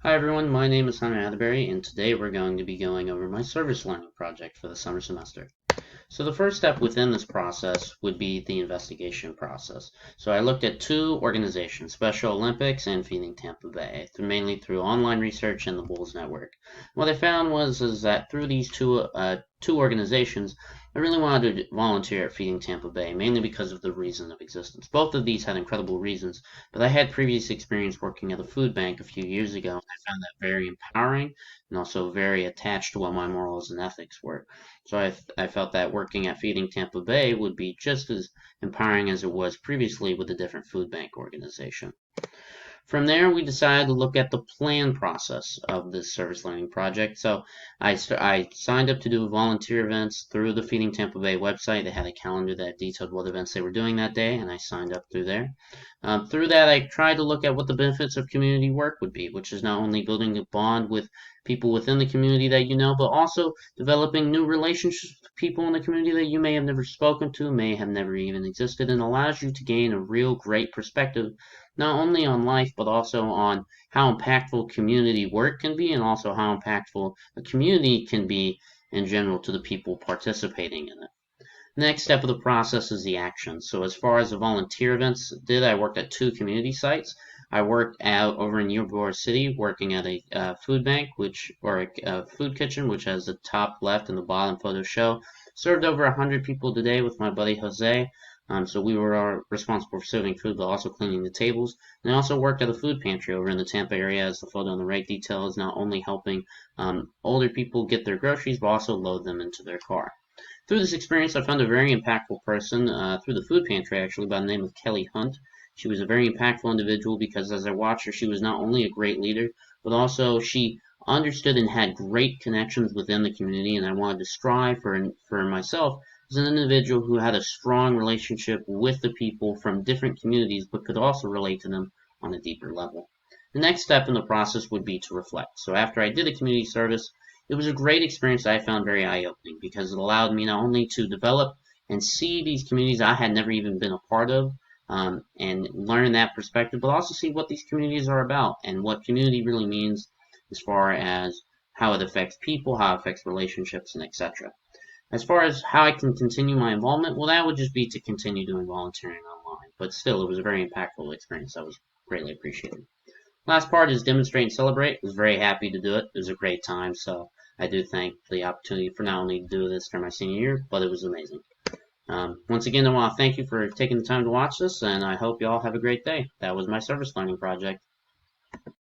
Hi everyone, my name is Hunter Atterbury, and today we're going to be going over my service learning project for the summer semester. So the first step within this process would be the investigation process. So I looked at two organizations, Special Olympics and Feeding Tampa Bay, mainly through online research and the Bulls Network. What I found was that through these two organizations, I really wanted to volunteer at Feeding Tampa Bay, mainly because of the reason of existence. Both of these had incredible reasons, but I had previous experience working at a food bank a few years ago, and I found that very empowering and also very attached to what my morals and ethics were. So I felt that working at Feeding Tampa Bay would be just as empowering as it was previously with a different food bank organization. From there, we decided to look at the plan process of this service learning project. So I signed up to do volunteer events through the Feeding Tampa Bay website. They had a calendar that detailed what events they were doing that day, and I signed up through there. Through that, I tried to look at what the benefits of community work would be, which is not only building a bond with people within the community that you know, but also developing new relationships with people in the community that you may have never spoken to, may have never even existed, and allows you to gain a real great perspective not only on life but also on how impactful community work can be and also how impactful a community can be in general to the people participating in it. The next step of the process is the action. So as far as the volunteer events I worked at two community sites. I worked out over in Ybor City working at a food bank, a food kitchen, which has the top left and the bottom photo show. Served over 100 people today with my buddy Jose. So we were responsible for serving food, but also cleaning the tables. And I also worked at a food pantry over in the Tampa area, as the photo on the right details, not only helping older people get their groceries, but also load them into their car. Through this experience, I found a very impactful person through the food pantry, actually, by the name of Kelly Hunt. She was a very impactful individual because as I watched her, she was not only a great leader, but also she understood and had great connections within the community, and I wanted to strive for myself as an individual who had a strong relationship with the people from different communities, but could also relate to them on a deeper level. The next step in the process would be to reflect. So after I did the community service, it was a great experience that I found very eye-opening because it allowed me not only to develop and see these communities I had never even been a part of, and learn that perspective, but also see what these communities are about and what community really means as far as how it affects people, how it affects relationships, and etc. As far as how I can continue my involvement, well, that would just be to continue doing volunteering online. But still, it was a very impactful experience that was greatly appreciated. Last part is demonstrate and celebrate. I was very happy to do it. It was a great time, so I do thank the opportunity for not only to do this for my senior year, but it was amazing. Once again, I want to thank you for taking the time to watch this, and I hope you all have a great day. That was my service learning project.